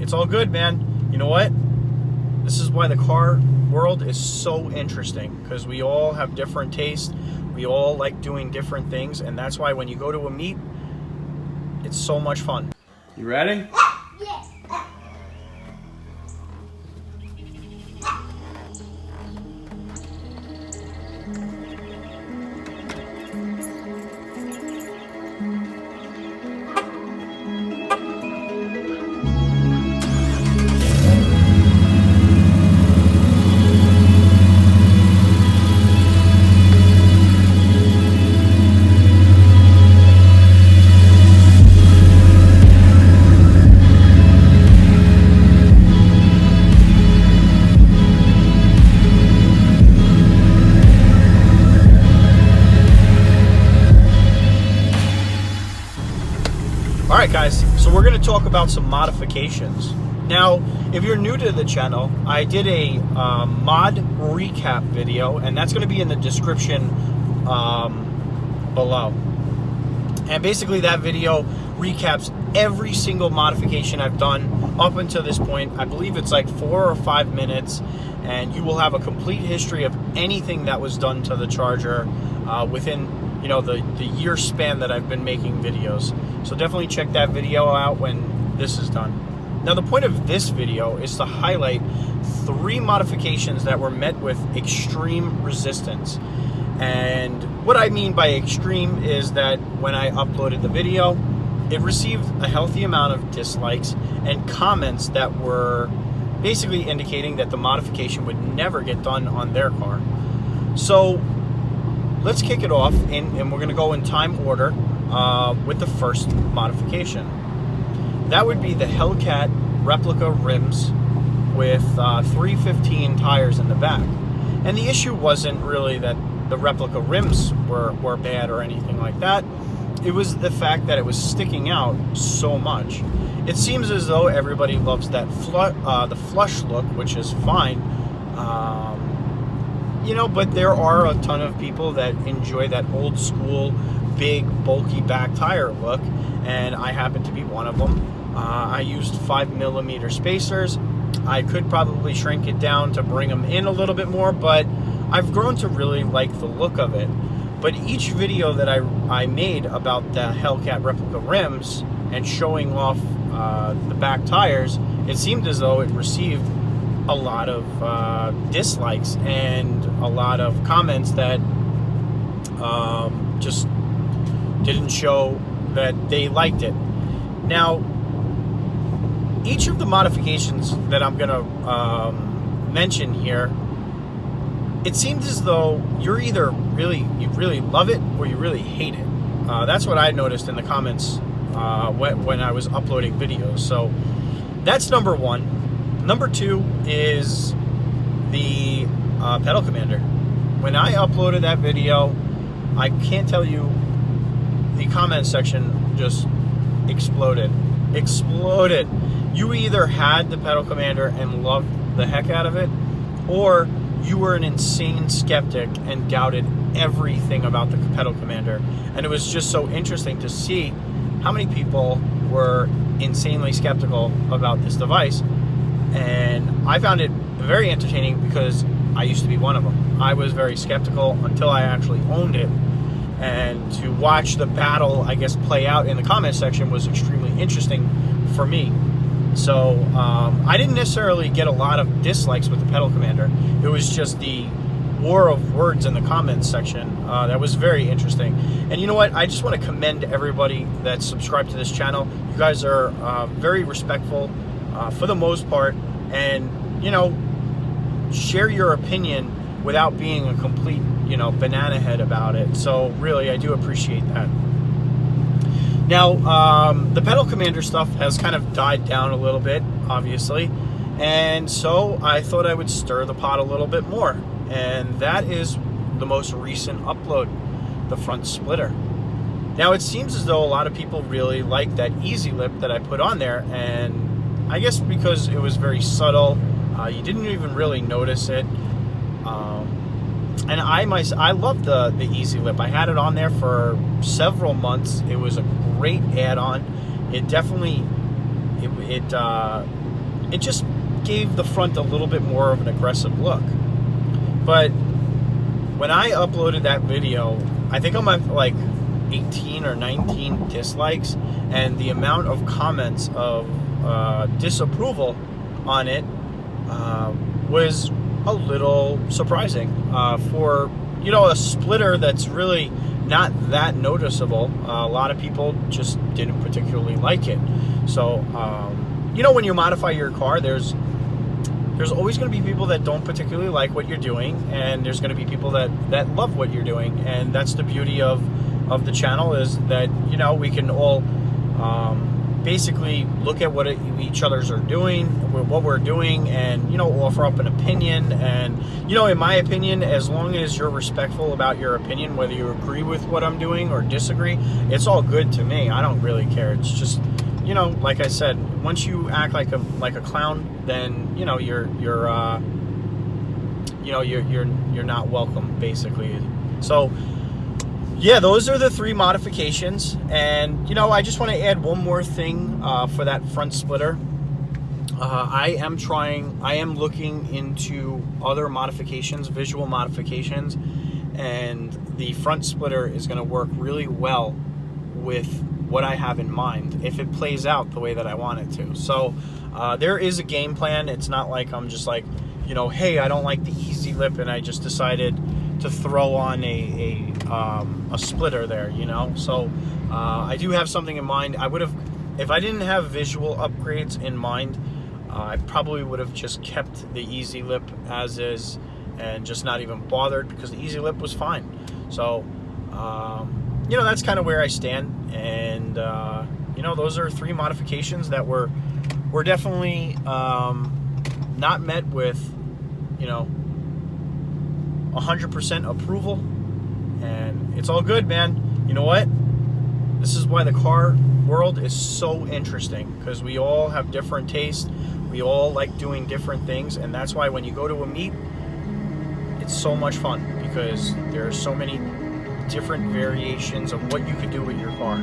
it's all good, man. You know what? This is why the car world is so interesting, because we all have different tastes. We all like doing different things, and that's why when you go to a meet, it's so much fun. You ready? Yeah. Alright guys, so we're going to talk about some modifications. Now, if you're new to the channel, I did a mod recap video, and that's going to be in the description below. And basically that video recaps every single modification I've done up until this point. I believe it's like 4 or 5 minutes, and you will have a complete history of anything that was done to the Charger within the year span that I've been making videos. So definitely check that video out when this is done. Now the point of this video is to highlight 3 modifications that were met with extreme resistance. And what I mean by extreme is that when I uploaded the video, it received a healthy amount of dislikes and comments that were basically indicating that the modification would never get done on their car. So let's kick it off, and we're going to go in time order with the first modification. That would be the Hellcat replica rims with 315 tires in the back. And the issue wasn't really that the replica rims were bad or anything like that. It was the fact that it was sticking out so much. It seems as though everybody loves that the flush look, which is fine. But there are a ton of people that enjoy that old school, big, bulky back tire look, and I happen to be one of them. I used 5mm spacers. I could probably shrink it down to bring them in a little bit more, but I've grown to really like the look of it. But each video that I made about the Hellcat replica rims and showing off the back tires, it seemed as though it received a lot of dislikes and a lot of comments that just didn't show that they liked it. Now, each of the modifications that I'm going to mention here, it seems as though you're either you really love it or you really hate it. That's what I noticed in the comments when I was uploading videos. So that's number 1. Number 2 is the pedal commander. When I uploaded that video, I can't tell you, the comment section just exploded. You either had the pedal commander and loved the heck out of it, or you were an insane skeptic and doubted everything about the pedal commander. And it was just so interesting to see how many people were insanely skeptical about this device. And I found it very entertaining because I used to be one of them. I was very skeptical until I actually owned it. And to watch the battle, I guess, play out in the comment section was extremely interesting for me. So I didn't necessarily get a lot of dislikes with the pedal commander. It was just the war of words in the comments section that was very interesting. And you know what? I just want to commend everybody that's subscribed to this channel. You guys are very respectful for the most part, and share your opinion without being a complete banana head about it. So really, I do appreciate that. Now, the pedal commander stuff has kind of died down a little bit, obviously, and so I thought I would stir the pot a little bit more, and that is the most recent upload, the front splitter. Now, it seems as though a lot of people really like that easy lip that I put on there, and I guess because it was very subtle, you didn't even really notice it. And I love the easy lip. I had it on there for several months. It was a great add-on. It definitely it just gave the front a little bit more of an aggressive look. But when I uploaded that video, I think I'm at like 18 or 19 dislikes, and the amount of comments of disapproval on it was a little surprising for, you know, a splitter that's really not that noticeable. A lot of people just didn't particularly like it. So you know, when you modify your car, there's always going to be people that don't particularly like what you're doing, and there's going to be people that love what you're doing. And that's the beauty of the channel, is that, you know, we can all basically look at what each others are doing, what we're doing, and, you know, offer up an opinion. And, you know, in my opinion, as long as you're respectful about your opinion, whether you agree with what I'm doing or disagree, it's all good to me. I don't really care. It's just, you know, like I said, once you act like a clown, then, you know, you're not welcome, basically. So yeah, those are the 3 modifications. And, you know, I just want to add one more thing for that front splitter. I am looking into other modifications, visual modifications, and the front splitter is going to work really well with what I have in mind if it plays out the way that I want it to. So there is a game plan. It's not like I'm just like, you know, hey, I don't like the easy lip and I just decided to throw on a splitter there, you know. So I do have something in mind. I would have, if I didn't have visual upgrades in mind, I probably would have just kept the easy lip as is and just not even bothered, because the easy lip was fine. So you know, that's kind of where I stand. And you know, those are 3 modifications that were definitely not met with, you know, 100% approval, and it's all good, man. You know what? This is why the car world is so interesting, because we all have different tastes. We all like doing different things, and that's why when you go to a meet, it's so much fun, because there are so many different variations of what you could do with your car.